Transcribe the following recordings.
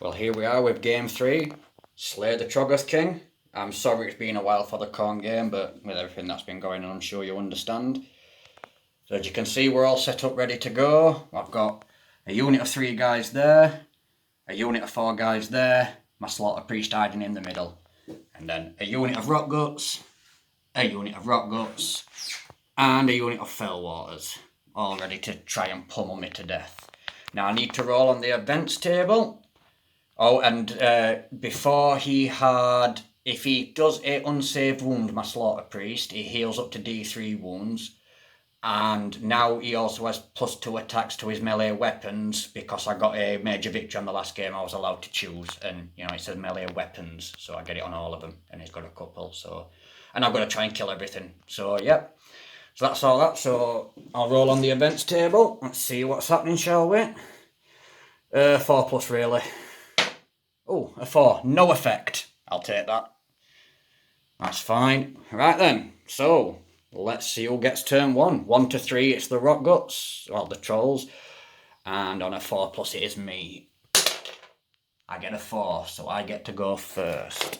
Well, here we are with game 3, Slay the Troggoth King. I'm sorry it's been a while for the khorne game, but with everything that's been going on, I'm sure you understand. So as you can see, we're all set up ready to go. I've got a unit of 3 guys there, a unit of 4 guys there, my slaughter priest hiding in the middle, and then a unit of rock guts, a unit of rock guts, and a unit of fell waters, all ready to try and pummel me to death. Now I need to roll on the events table. Oh, and before he had, if he does a unsaved wound, my slaughter priest, he heals up to D3 wounds. And now he also has +2 attacks to his melee weapons because I got a major victory on the last game. I was allowed to choose, and you know, it says melee weapons, so I get it on all of them, and he's got a couple. So, and I've got to try and kill everything. So yep, so that's all that. So I'll roll on the events table. Let's see what's happening, shall we? 4+ really. Oh, a 4. No effect. I'll take that. That's fine. Right then. So let's see who gets turn 1. 1 to 3, it's the rock guts, well, the trolls. And on a 4+ it is me. I get a 4, so I get to go first.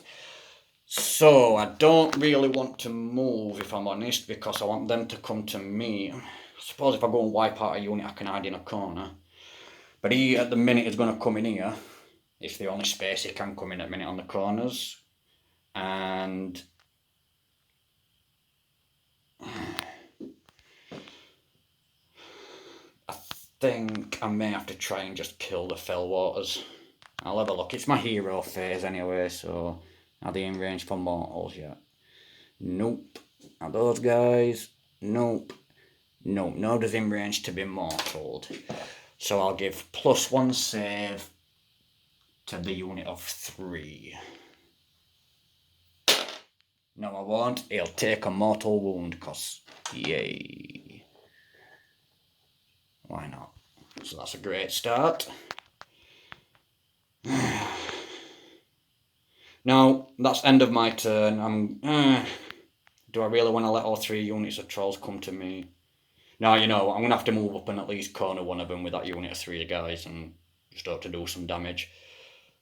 So I don't really want to move, if I'm honest, because I want them to come to me. I suppose if I go and wipe out a unit, I can hide in a corner. But he, at the minute, is going to come in here. It's the only space he can come in at the minute on the corners. And I think I may have to try and just kill the fell waters. I'll have a look. It's my hero phase anyway, so are they in range for mortals yet? Nope. Are those guys? Nope. Nope. Nobody's in range to be mortaled. So I'll give +1 save to the unit of 3. No, I won't. He'll take a mortal wound, because yay. Why not? So that's a great start. Now, that's end of my turn. Do I really want to let all 3 units of trolls come to me? Now, you know, I'm going to have to move up and at least corner one of them with that unit of 3 guys and just hope to do some damage.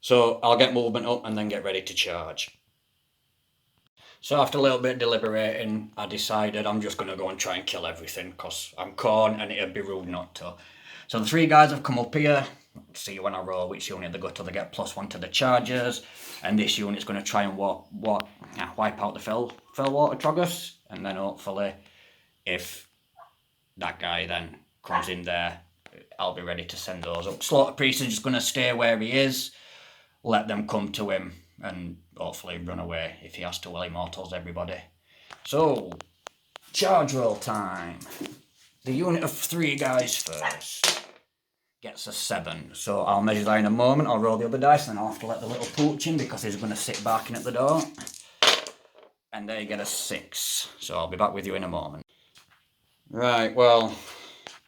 So I'll get movement up and then get ready to charge. So after a little bit of deliberating, I decided I'm just going to go and try and kill everything because I'm khorne and it'd be rude not to. So the 3 guys have come up here. Let's see when I roll which unit they go to. They get +1 to the charges. And this unit's going to try and wipe out the fell water troggoths. And then hopefully, if that guy then comes in there, I'll be ready to send those up. Slaughter priest is just going to stay where he is. Let them come to him. And hopefully run away if he has to, well, immortals everybody. So, charge roll time. The unit of 3 guys first gets a 7. So I'll measure that in a moment. I'll roll the other dice and I'll have to let the little pooch in because he's going to sit barking at the door. And they get a 6. So I'll be back with you in a moment. Right, well,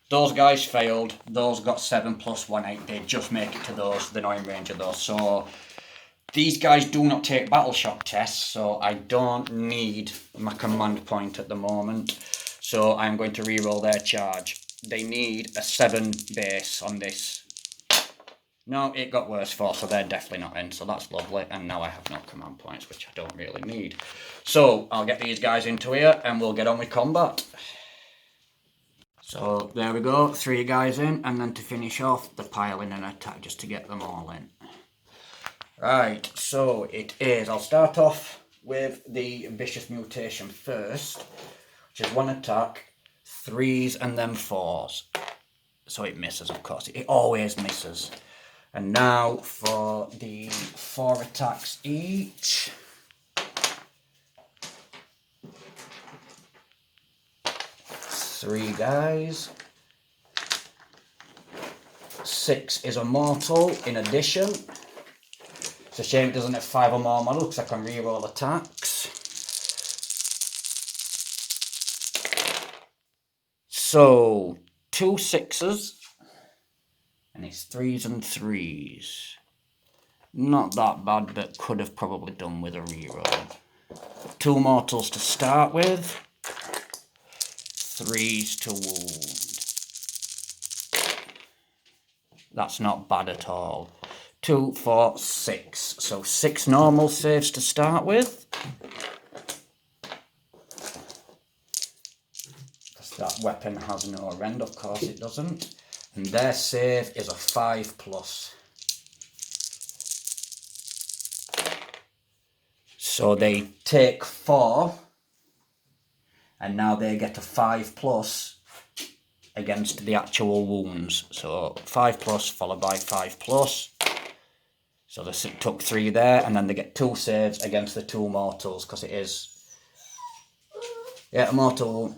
those guys failed. Those got 7 + 1, 8. They just make it to those. They're not in range of those. So these guys do not take battle shock tests, so I don't need my command point at the moment. So I'm going to re-roll their charge. They need a 7 base on this. No, it got worse for, so they're definitely not in, so that's lovely. And now I have no command points, which I don't really need. So I'll get these guys into here and we'll get on with combat. So there we go, 3 guys in, and then to finish off, the pile in an attack just to get them all in. Right, so it is, I'll start off with the Vicious Mutation first, which is 1 attack, 3s and then 4s. So it misses, of course, it always misses. And now for the 4 attacks each. 3 guys. 6 is a mortal in addition. It's a shame it doesn't have 5 or more models because I can reroll attacks. So 2 6s. And it's 3s and 3s. Not that bad, but could have probably done with a reroll. 2 mortals to start with. 3s to wound. That's not bad at all. 2, 4, 6. So 6 normal saves to start with. Because that weapon has no rend, of course it doesn't. And their save is a 5+. So they take 4. And now they get a 5+ against the actual wounds. So 5+ followed by 5+. So they took 3 there, and then they get 2 saves against the 2 mortals, because it is... Yeah, a mortal...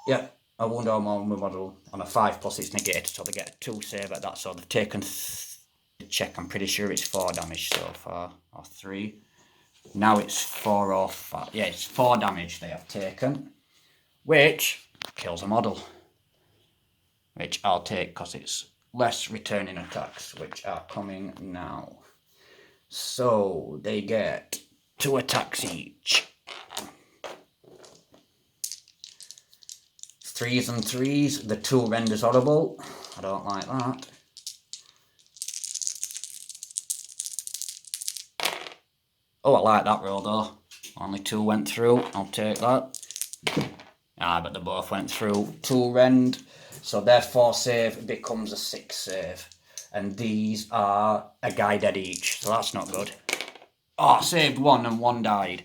Yeah, a wound or more model on a 5+ is negated, so they get a 2 save at that. So they've taken... check, I'm pretty sure it's 4 damage so far, or 3. Now it's 4 or 5. Yeah, it's 4 damage they have taken, which kills a model. Which I'll take because it's less returning attacks, which are coming now. So they get 2 attacks each. 3s and 3s. The 2 renders horrible. I don't like that. Oh, I like that roll though. Only 2 went through. I'll take that. But they both went through. 2 rend. So their 4 save becomes a 6 save. And these are a guy dead each. So that's not good. Oh, I saved 1 and 1 died.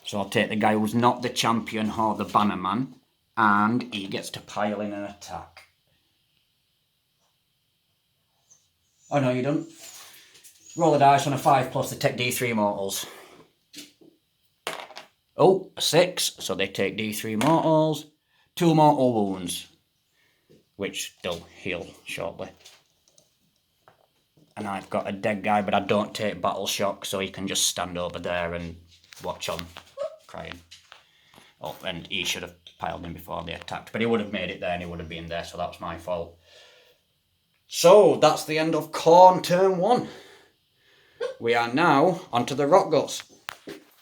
So I'll take the guy who's not the champion or the bannerman. And he gets to pile in an attack. Oh no, you don't. Roll a dice on a 5+, they take D3 mortals. Oh, a 6, so they take D3 mortals. 2 mortal wounds, which they'll heal shortly. And I've got a dead guy, but I don't take battle shock, so he can just stand over there and watch on crying. Oh, and he should have piled in before they attacked, but he would have made it there and he would have been there, so that was my fault. So that's the end of Khorne turn 1. We are now onto the Rockguts,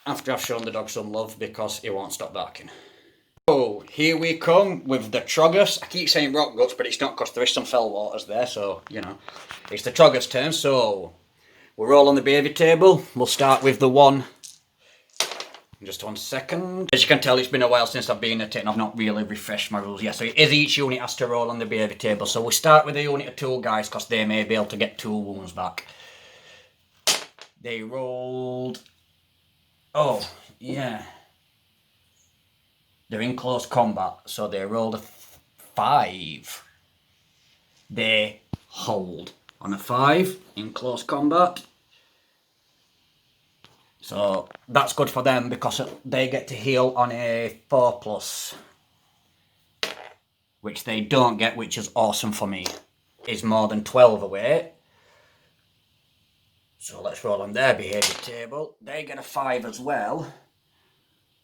after I've shown the dog some love because he won't stop barking. So here we come with the troggoth. I keep saying Rockguts, but it's not because there is some fell waters there, so you know. It's the troggoth's turn, so we're all on the behaviour table. We'll start with the 1. Just 1 second. As you can tell, it's been a while since I've been at it and I've not really refreshed my rules yet. So it is each unit has to roll on the behaviour table. So we'll start with a unit of 2 guys because they may be able to get 2 wounds back. They rolled... Oh, yeah. They're in close combat, so they rolled a 5. They hold on a 5 in close combat. So that's good for them because they get to heal on a 4+. Which they don't get, which is awesome for me. Is more than 12 away. So let's roll on their behaviour table. They get a 5 as well,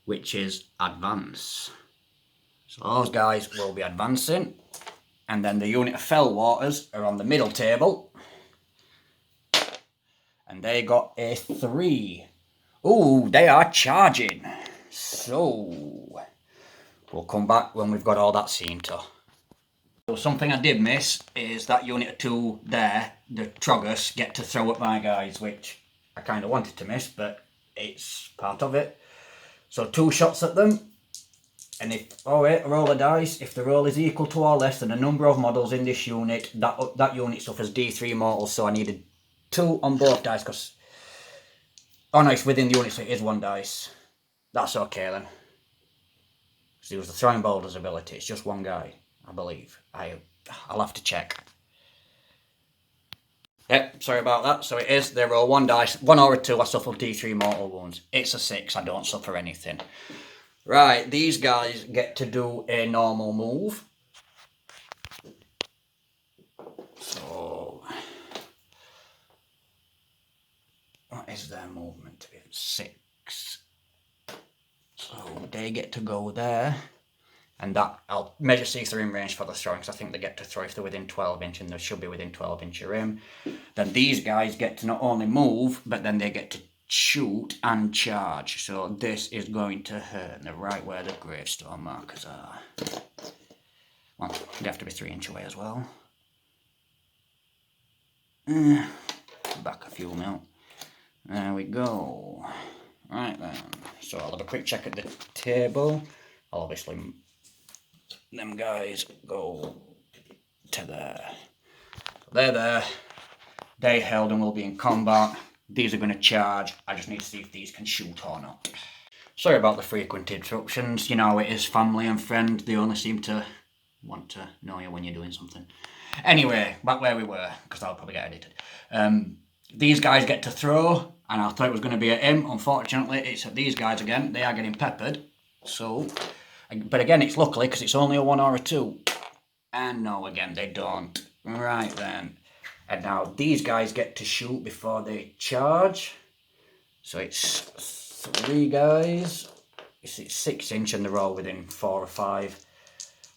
which is advance. So those guys will be advancing. And then the unit of fell waters are on the middle table. And they got a 3. Ooh, they are charging. So we'll come back when we've got all that seen to. So something I did miss is that unit of 2 there, the troggoths, get to throw at my guys, which I kind of wanted to miss, but it's part of it. So 2 shots at them, and if, oh wait, roll a dice, if the roll is equal to or less than the number of models in this unit, that unit suffers D3 mortals, so I needed 2 on both dice, because, oh no, it's within the unit, so it is 1 dice. That's okay then. Because he was the throwing boulders ability, it's just 1 guy. I believe. I'll have to check. Yep, sorry about that. So it is, they roll 1 dice. 1 or a 2, I suffer D3 mortal wounds. It's a 6, I don't suffer anything. Right, these guys get to do a normal move. So, what is their movement? 6. So they get to go there. And that, I'll measure see if they're in range for the throwing, because I think they get to throw if they're within 12 inch, and they should be within 12 inch of him. Then these guys get to not only move, but then they get to shoot and charge. So this is going to hurt. They're right where the gravestone markers are. Well, they have to be 3 inch away as well. Back a few mil. There we go. Right then. So I'll have a quick check at the table. I'll obviously them guys go to there. They're there. They held and will be in combat. These are going to charge. I just need to see if these can shoot or not. Sorry about the frequent interruptions. You know, it is family and friend. They only seem to want to know you when you're doing something. Anyway, back where we were, because I'll probably get edited. These guys get to throw, and I thought it was going to be at him. Unfortunately, it's at these guys again. They are getting peppered. So, but again, it's luckily because it's only a 1 or a 2. And no, again, they don't. Right then. And now these guys get to shoot before they charge. So it's 3 guys. It's 6 inch and they're all within 4 or 5.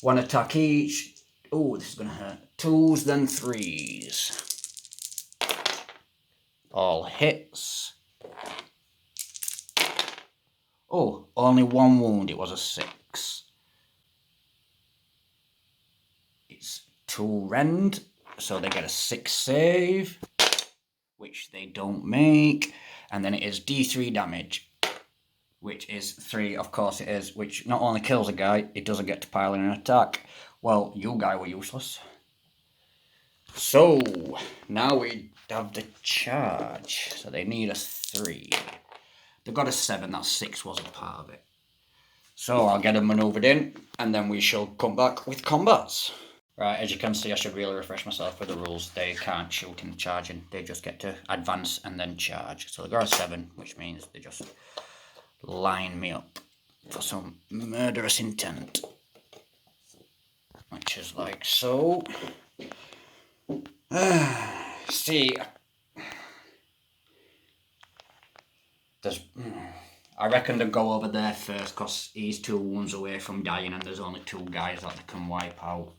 1 attack each. Oh, this is going to hurt. 2s, then 3s. All hits. Oh, only 1 wound. It was a 6. It's 2 rend. So they get a 6 save, which they don't make. And then it is D3 damage, which is 3, of course it is, which not only kills a guy, it doesn't get to pile in an attack. Well, you guy were useless. So, now we have the charge. So they need a 3. They've got a 7, that 6 wasn't part of it. So I'll get them manoeuvred in, and then we shall come back with combats. Right, as you can see, I should really refresh myself with the rules. They can't shoot in charging. They just get to advance and then charge. So they got a 7, which means they just line me up for some murderous intent. Which is like so. See, I reckon they'll go over there first because he's 2 wounds away from dying and there's only 2 guys that they can wipe out.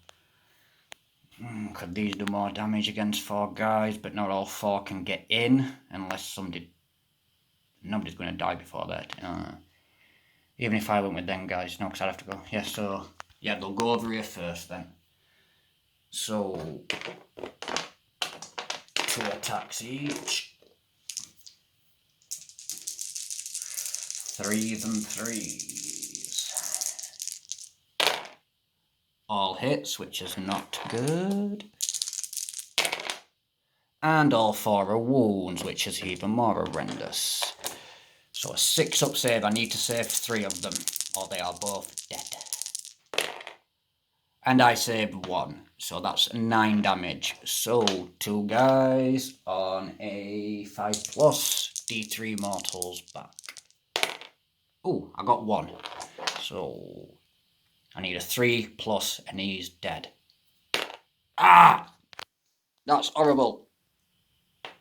Could these do more damage against 4 guys, but not all 4 can get in unless nobody's going to die before that. Even if I went with them guys, no, because I'd have to go. Yeah, so, yeah, they'll go over here first then. So, 2 attacks each. 3s and 3s. All hits, which is not good. And all 4 are wounds, which is even more horrendous. So a 6 up save, I need to save 3 of them, or they are both dead. And I saved 1, so that's 9 damage. So 2 guys on a 5+, D3 mortals back. Oh, I got 1. So I need a 3+, and he's dead. Ah! That's horrible.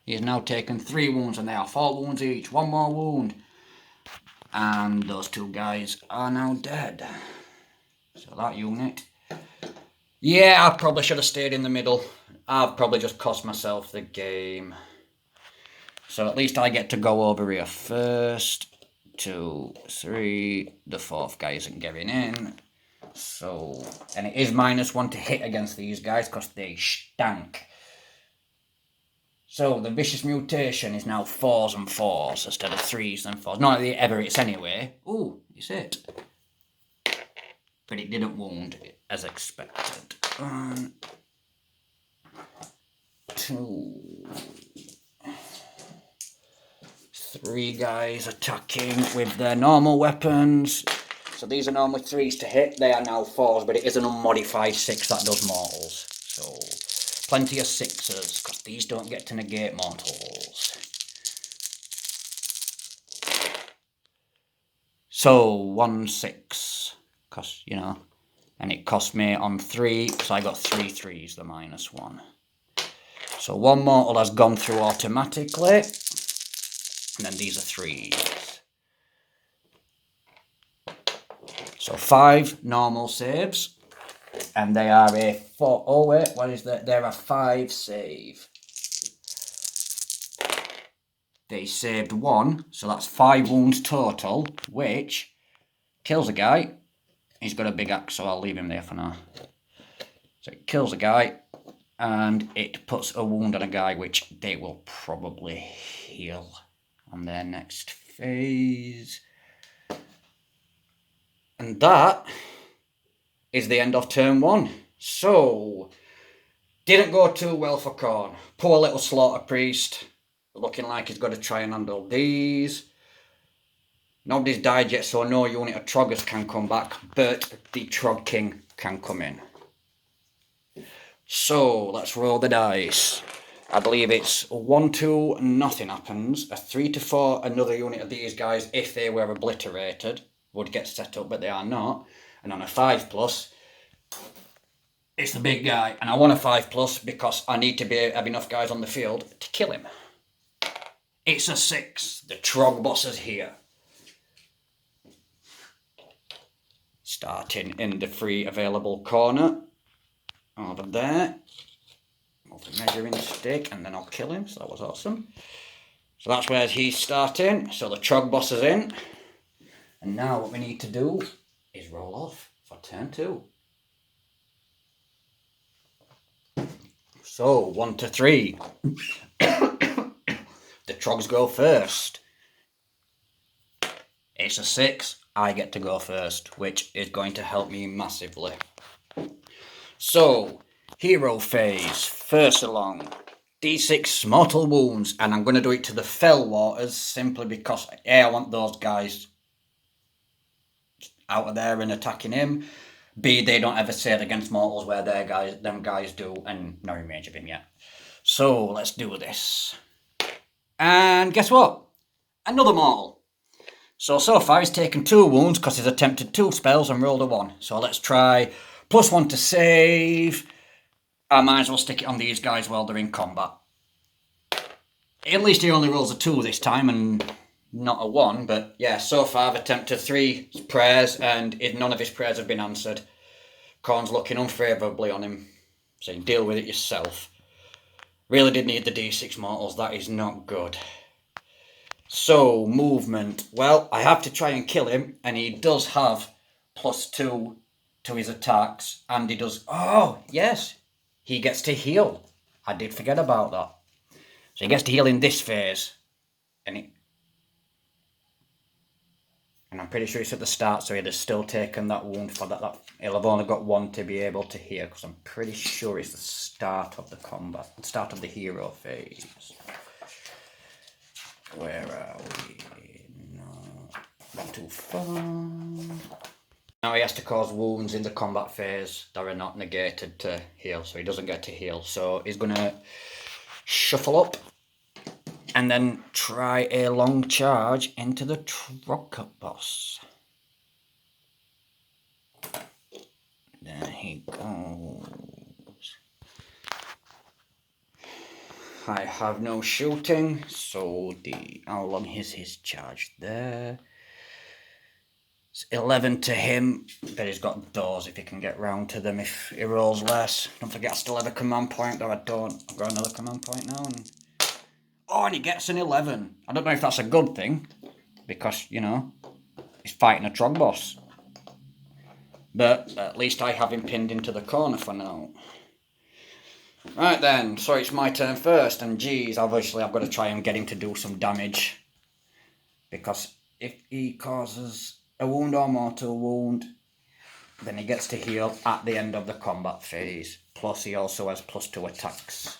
He has now taken 3 wounds, and they are 4 wounds each. 1 more wound. And those 2 guys are now dead. So that unit. Yeah, I probably should have stayed in the middle. I've probably just cost myself the game. So at least I get to go over here first. 2, 3. The 4th guy isn't getting in. So, and it is -1 to hit against these guys because they stank. So the vicious mutation is now 4s and 4s instead of 3s and 4s. Not that it ever hits anyway. Ooh, it's hit. But it didn't wound as expected. 1, 2, 3 guys attacking with their normal weapons. So these are normally 3s to hit. They are now 4s, but it is an unmodified 6 that does mortals. So plenty of 6s, because these don't get to negate mortals. So 1 6, because, you know, and it cost me on 3, so I got 3 3s, the -1. So 1 mortal has gone through automatically, and then these are 3s. So 5 normal saves, and they are a 4. Oh wait, what is that? They're a 5 save. They saved 1, so that's 5 wounds total, which kills a guy. He's got a big axe, so I'll leave him there for now. So it kills a guy, and it puts a wound on a guy, which they will probably heal on their next phase. And that is the end of turn 1. So, didn't go too well for Khorne. Poor little Slaughter Priest, looking like he's got to try and handle these. Nobody's died yet, so no unit of Troggers can come back, but the Trog King can come in. So, let's roll the dice. I believe it's 1-2, nothing happens. A 3-4, another unit of these guys, if they were obliterated, would get set up, but they are not. And on a 5+, it's the big guy. And I want a 5+ because I need to have enough guys on the field to kill him. It's a 6. The Trog boss is here. Starting in the free available corner. Over there. Multi-measuring stick, and then I'll kill him, so that was awesome. So that's where he's starting. So the Trog boss is in. And now what we need to do is roll off for turn 2. So, 1 to 3. The Trogs go first. It's a 6. I get to go first, which is going to help me massively. So, hero phase, first along, D6 mortal wounds, and I'm going to do it to the Fell Waters simply because A, I want those guys out of there and attacking him. B, they don't ever say it against mortals where them guys do, and no range of him yet. So, let's do this. And guess what? Another mortal. So far he's taken 2 wounds because he's attempted 2 spells and rolled a 1. So let's try +1 to save. I might as well stick it on these guys while they're in combat. At least he only rolls a 2 this time and not a 1. But yeah, so far I've attempted 3 prayers and none of his prayers have been answered. Khorne's looking unfavourably on him, saying deal with it yourself. Really did need the D6 mortals, that is not good. So, movement. Well, I have to try and kill him, and he does have +2 to his attacks, and he does... Oh, yes, he gets to heal. I did forget about that. So he gets to heal in this phase. And I'm pretty sure it's at the start, so he'd have still taken that wound for that. He'll have only got 1 to be able to heal, because I'm pretty sure it's the start of the combat, the start of the hero phase. Where are we? No, not too far. Now he has to cause wounds in the combat phase that are not negated to heal, so he doesn't get to heal. So he's going to shuffle up and then try a long charge into the trog boss. There he goes. I have no shooting, so how long is his charge there? It's 11 to him, but he's got those if he can get round to them if he rolls less. Don't forget I still have a command point, though I don't. I've got another command point now. And he gets an 11. I don't know if that's a good thing, because, you know, he's fighting a Trog boss. But at least I have him pinned into the corner for now. Right then, so it's my turn first, and geez, obviously I've got to try and get him to do some damage. Because if he causes a wound or mortal wound, then he gets to heal at the end of the combat phase. Plus he also has +2 attacks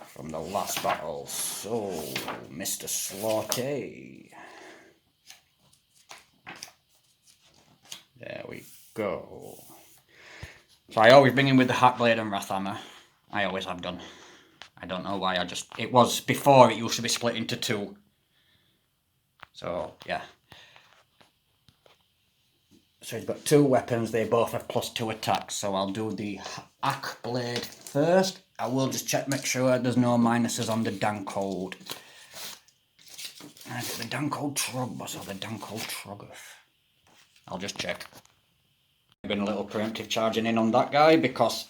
from the last battle. So, Mr. Slaughter. There we go. So I always bring him with the Hackblade and Wrathhammer. I always have done. I don't know why, it was before it used to be split into 2. So, yeah. So he's got 2 weapons, they both have +2 attacks. So I'll do the Hackblade first. I will just make sure there's no minuses on the Dancold. Is it the Dancold Trog boss or the Dancold troggoth? I'll just check. I've been a little preemptive charging in on that guy because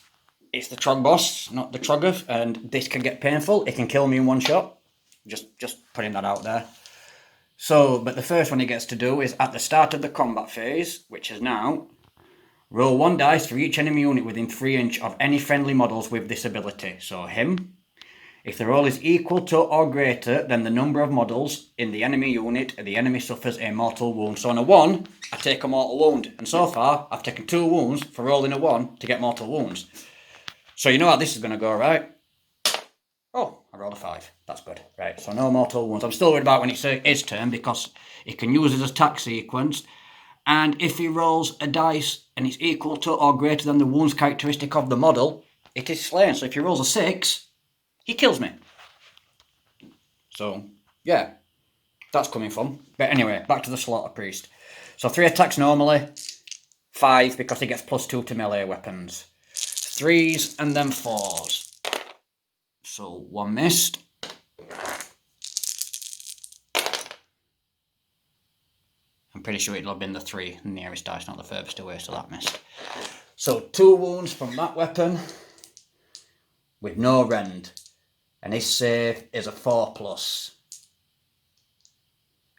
it's the Trog boss, not the troggoth, and this can get painful. It can kill me in 1 shot. Just putting that out there. So, but the first one he gets to do is at the start of the combat phase, which is now, Roll 1 dice for each enemy unit within 3 inches of any friendly models with this ability. So him. If the roll is equal to or greater than the number of models in the enemy unit, the enemy suffers a mortal wound. So on a 1, I take a mortal wound. And so far, I've taken 2 wounds for rolling a 1 to get mortal wounds. So you know how this is going to go, right? Oh, I rolled a 5. That's good. Right, so no mortal wounds. I'm still worried about when it's his turn because he can use his attack sequence. And if he rolls a dice and it's equal to or greater than the wounds characteristic of the model, it is slain. So if he rolls a 6... he kills me. So, yeah. That's coming fun. But anyway, back to the Slaughter Priest. So 3 attacks normally. 5 because he gets +2 to melee weapons. 3s and then 4s. So 1 missed. I'm pretty sure it'll have been the 3 nearest dice, not the furthest away, so that missed. So 2 wounds from that weapon. With no rend. And his save is a 4+.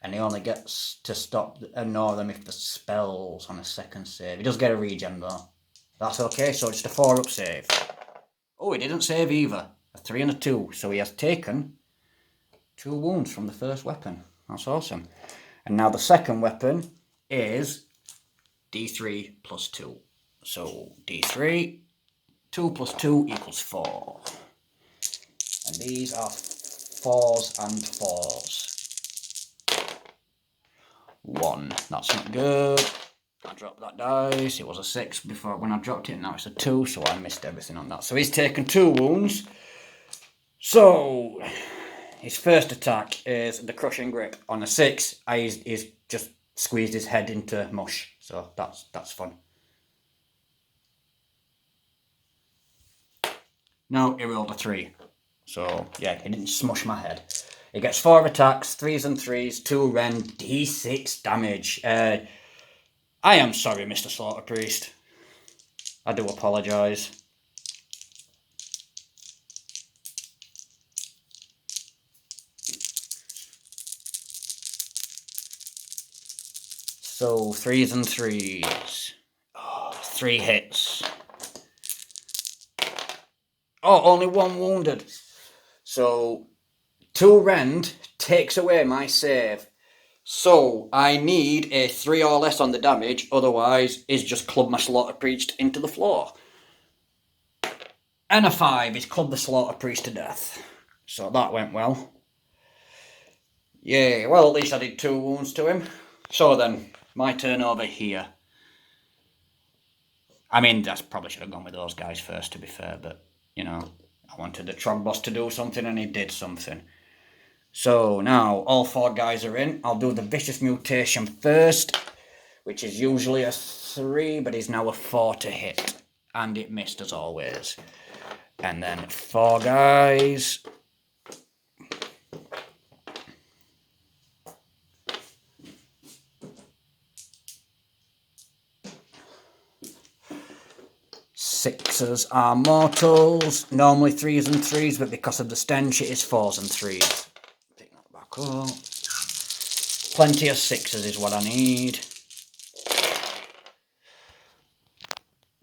And he only gets to stop ignore them if the spell's on a second save. He does get a regen though. That's okay, so just a 4-up save. Oh, he didn't save either. A 3 and a 2. So he has taken 2 wounds from the first weapon. That's awesome. And now the second weapon is D3 + 2. So D3, 2 + 2 equals 4. And these are 4s and 4s. 1. That's not good. I dropped that dice. It was a 6 before when I dropped it. Now it's a 2, so I missed everything on that. So he's taken 2 wounds. So his first attack is the Crushing Grip. On a 6, he's just squeezed his head into mush. So that's fun. No, he rolled a 3. So, yeah, he didn't smush my head. He gets 4 attacks, 3s and 3s, 2 rend, d6 damage. I am sorry, Mr. Slaughter Priest. I do apologise. So, 3s and 3s. Oh, 3 hits. Oh, only 1 wounded. So, 2 rend takes away my save. So, I need a 3 or less on the damage, otherwise he's just clubbed my Slaughter Priest into the floor. And a 5, he's clubbed the Slaughter Priest to death. So that went well. Yeah, well at least I did 2 wounds to him. So then, my turn over here. I mean, I probably should have gone with those guys first to be fair, but, you know, I wanted the Trog boss to do something and he did something. So now all 4 guys are in. I'll do the Vicious Mutation first, which is usually a 3, but is now a 4 to hit. And it missed as always. And then 4 guys. Sixes are mortals. Normally 3s and 3s, but because of the stench it is 4s and 3s. Pick that back up. Plenty of 6s is what I need.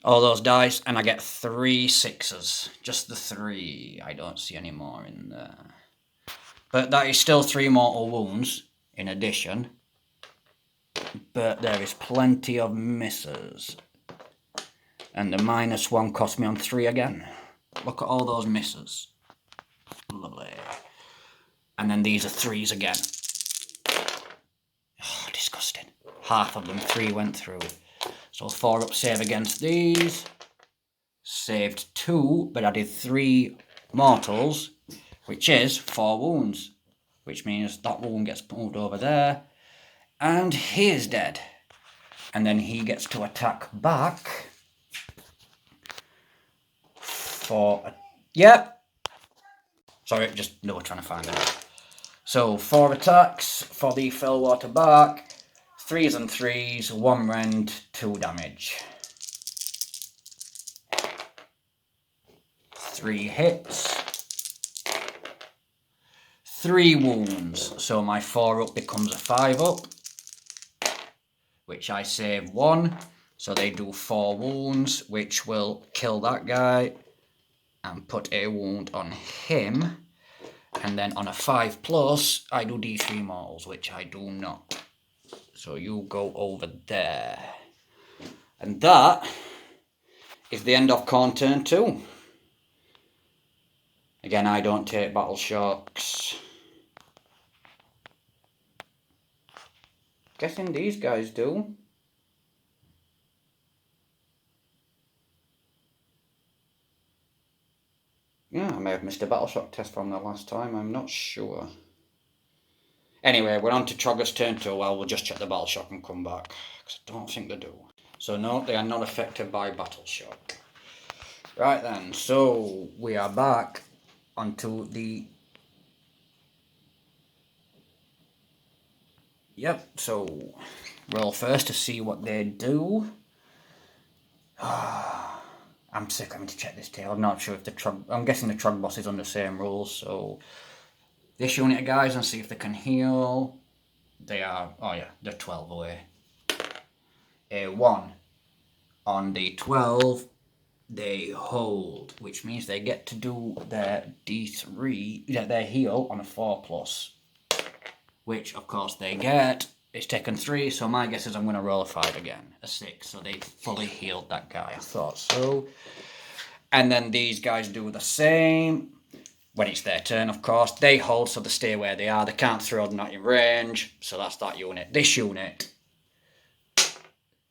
All those dice, and I get 3 6s. Just the 3. I don't see any more in there. But that is still 3 mortal wounds in addition. But there is plenty of misses. And the -1 cost me on 3 again. Look at all those misses. Lovely. And then these are 3s again. Oh, disgusting. Half of them, 3 went through. So 4-up save against these. Saved 2, but I did 3 mortals, which is 4 wounds. Which means that wound gets moved over there. And he is dead. And then he gets to attack back. Yep. Sorry, just no trying to find it. So 4 attacks for the Fellwater Bark. 3s and 3s, 1 rend, 2 damage. 3 hits. 3 wounds. So my 4-up becomes a 5-up. Which I save 1. So they do 4 wounds, which will kill that guy and put a wound on him. And then on a 5+, I do D3 mortals, which I do not. So you go over there. And that is the end of Khorne turn 2. Again, I don't take battle shocks. Guessing these guys do. Yeah, I may have missed a battle shock test from the last time, I'm not sure. Anyway, we're on to troggoth's turn 2. Well, we'll just check the battle shock and come back, because I don't think they do. So no, they are not affected by battle shock. Right then, so we are back onto the... Yep, so roll first to see what they do. I'm sick having to check this tail. I'm not sure if the trog... I'm guessing the trog boss is on the same rules, so... This unit of guys, and see if they can heal. They are... Oh yeah, they're 12 away. A 1. On the 12, they hold, which means they get to do their D3... their heal on a 4+. Which, of course, they get. It's taken 3, so my guess is I'm going to roll a 5 again. A 6, so they fully healed that guy. I thought so. And then these guys do the same. When it's their turn, of course. They hold, so they stay where they are. They can't throw, they're not in range. So that's that unit. This unit,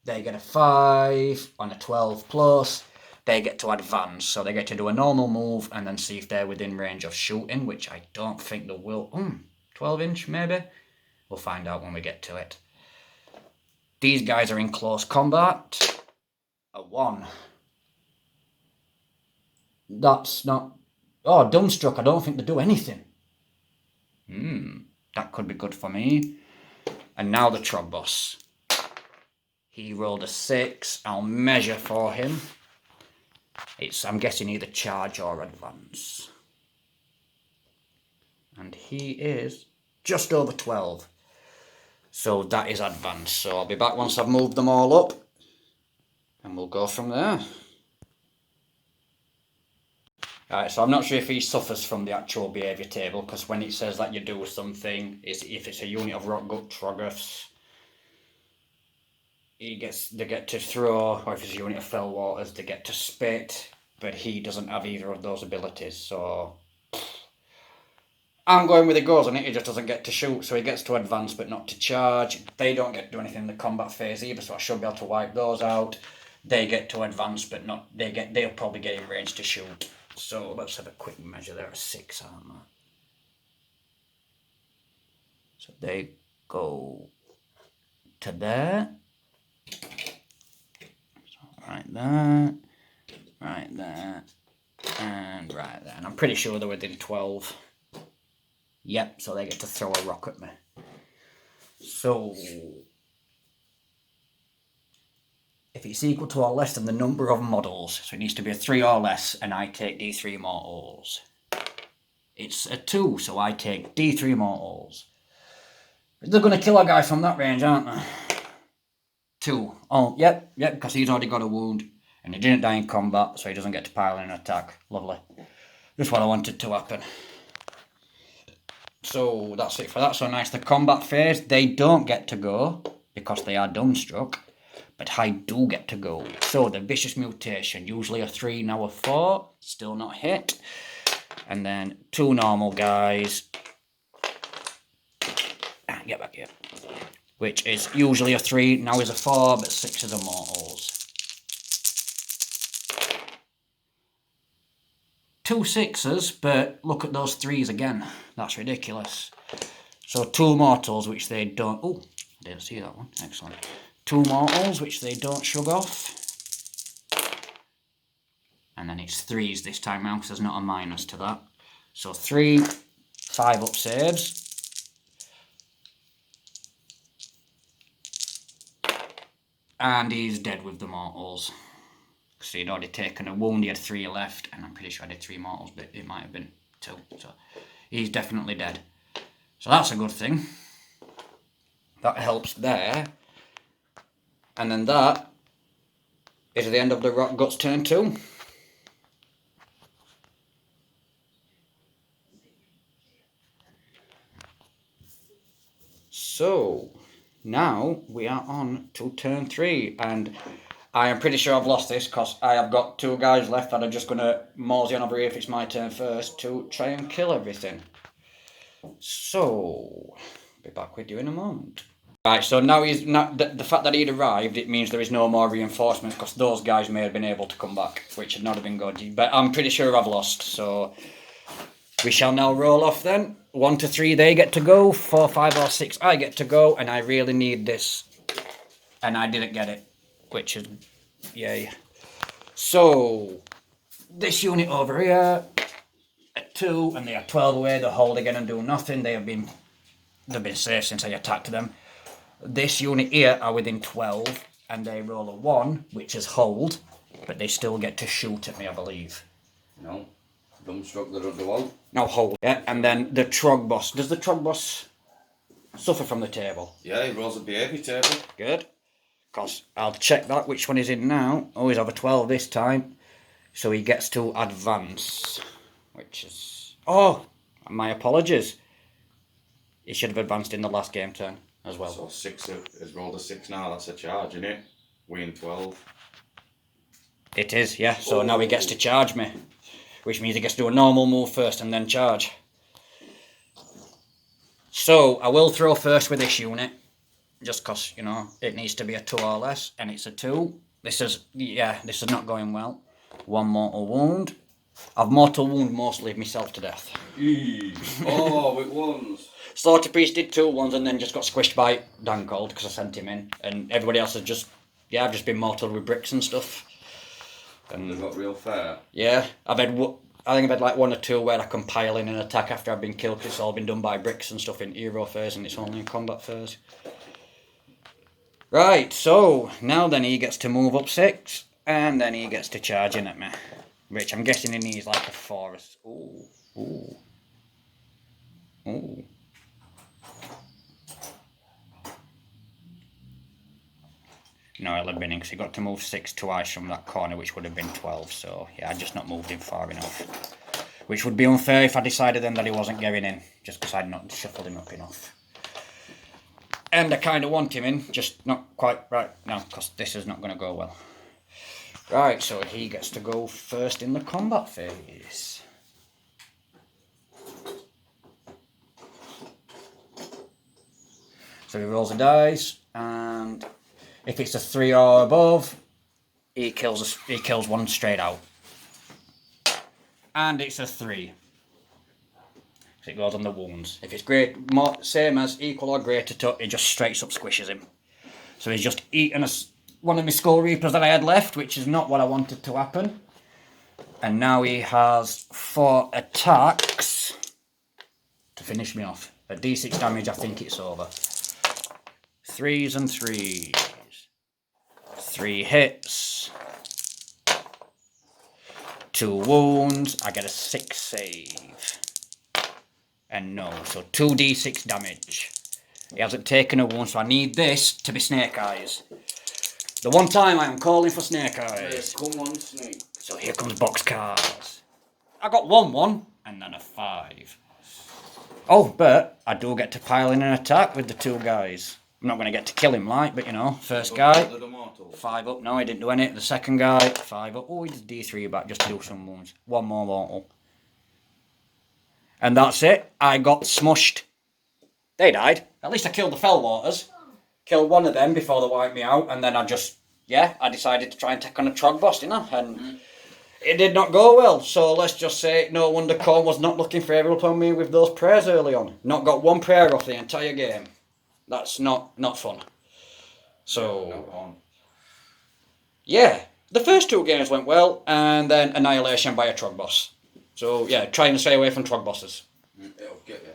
they get a 5 on a 12+. They get to advance, so they get to do a normal move and then see if they're within range of shooting, which I don't think they will. 12-inch, maybe? We'll find out when we get to it. These guys are in close combat. A 1. That's not... Oh, dumbstruck. I don't think they do anything. That could be good for me. And now the trog boss. He rolled a 6. I'll measure for him. It's, I'm guessing, either charge or advance. And he is just over 12. So that is advance. So I'll be back once I've moved them all up. And we'll go from there. Alright, so I'm not sure if he suffers from the actual behaviour table, because when it says that you do something, if it's a unit of rock-gut troggoths, they get to throw, or if it's a unit of fell waters, they get to spit, but he doesn't have either of those abilities, so... I'm going with the goes on it, he just doesn't get to shoot, so he gets to advance but not to charge. They don't get to do anything in the combat phase either, so I should be able to wipe those out. They get to advance but not, they'll probably get in range to shoot. So let's have a quick measure. There are 6, aren't there? So they go to there. So right there, right there, and right there. And I'm pretty sure they're within 12. Yep, so they get to throw a rock at me. So if it's equal to or less than the number of models, so it needs to be a 3 or less, and I take D3 mortals. It's a 2, so I take D3 mortals. They're going to kill a guy from that range, aren't they? 2. Oh, yep, because he's already got a wound, and he didn't die in combat, so he doesn't get to pile in an attack. Lovely. Just what I wanted to happen. So that's it for that. So nice. The combat phase, they don't get to go, because they are dumbstruck. But I do get to go. So the vicious mutation, usually a 3, now a 4. Still not hit. And then 2 normal guys. Get back here. Which is usually a 3, now is a 4, but 6 is a mortals. 2 6s, but look at those 3s again. That's ridiculous. So 2 mortals, which they don't... Oh, I didn't see that one. Excellent. 2 mortals, which they don't shrug off. And then it's 3s this time round, because there's not a minus to that. So 3, 5 up saves. And he's dead with the mortals. So he'd already taken a wound, he had 3 left, and I'm pretty sure I did 3 mortals, but it might have been 2. So he's definitely dead. So that's a good thing. That helps there. And then that is the end of the Rock Guts turn 2. So, now we are on to turn 3, and I am pretty sure I've lost this because I have got 2 guys left that are just going to mosey on over here if it's my turn first to try and kill everything. So, be back with you in a moment. Right, so now he's not the fact that he'd arrived, it means there is no more reinforcements because those guys may have been able to come back, which would not have been good. But I'm pretty sure I've lost, so we shall now roll off then. 1 to 3 they get to go, 4, 5 or 6 I get to go, and I really need this. And I didn't get it, which is yay. So this unit over here at 2, and they are 12 away, they hold again and do nothing. They've been safe since I attacked them. This unit here are within 12, and they roll a 1, which is hold, but they still get to shoot at me, I believe. No. Dumbstruck the other one. No, hold. Yeah, and then the trog boss. Does the trog boss suffer from the table? Yeah, he rolls a behaviour table. Good. Because I'll check that, which one is in now. Oh, he's over 12 this time. So he gets to advance. Which is... Oh, my apologies. He should have advanced in the last game turn as well. So 6 has rolled a 6 now, that's a charge, isn't it? We in 12. It is, yeah. So now he gets to charge me. Which means he gets to do a normal move first and then charge. So, I will throw first with this unit. Just because, you know, it needs to be a 2 or less. And it's a 2. This is not going well. 1 mortal wound. I've mortal wound mostly myself to death. Oh, with 1s. Slaughter Priest did 2 ones and then just got squished by Dancold because I sent him in. And everybody else has just, I've just been mortal with bricks and stuff. And they've got real fair. Yeah, I think I've had like 1 or 2 where I can pile in an attack after I've been killed because it's all been done by bricks and stuff in hero phase and it's only in combat phase. Right, so now then he gets to move up 6 and then he gets to charge in at me. Which I'm guessing he needs like a forest. Ooh, ooh, ooh. No, it'll have been in because he got to move 6 twice from that corner, which would have been 12. So, yeah, I just not moved him far enough. Which would be unfair if I decided then that he wasn't getting in, just because I'd not shuffled him up enough. And I kind of want him in, just not quite right now, because this is not going to go well. Right, so he gets to go first in the combat phase. So he rolls a dice, and... if it's a 3 or above, he kills 1 straight out. And it's a 3. So it goes on the wounds. If it's great, same as equal or greater to, it just straight up squishes him. So he's just eaten one of my Skull Reapers that I had left, which is not what I wanted to happen. And now he has 4 attacks to finish me off. At D6 damage, I think it's over. 3s and 3s. 3 hits, 2 wounds, I get a 6 save, and no, so 2d6 damage. He hasn't taken a wound, so I need this to be Snake Eyes. The one time I am calling for Snake Eyes. Come on, Snake. So here comes box cards. I got 1-1, and then a 5. Oh, but I do get to pile in an attack with the 2 guys. I'm not going to get to kill him like, but you know, first guy, 5 up, no he didn't do any. The second guy, 5 up, oh he did D3 back just to do some wounds. 1 more mortal. And that's it, I got smushed. They died, at least I killed the Fellwaters. Killed 1 of them before they wiped me out, and then I decided to try and take on a trog boss, didn't I? And it did not go well, so let's just say no wonder Khorne was not looking favourable upon me with those prayers early on. Not got 1 prayer off the entire game. That's not fun. So, yeah, the first 2 games went well, and then annihilation by a trog boss. So, yeah, try and stay away from trog bosses. It'll get you.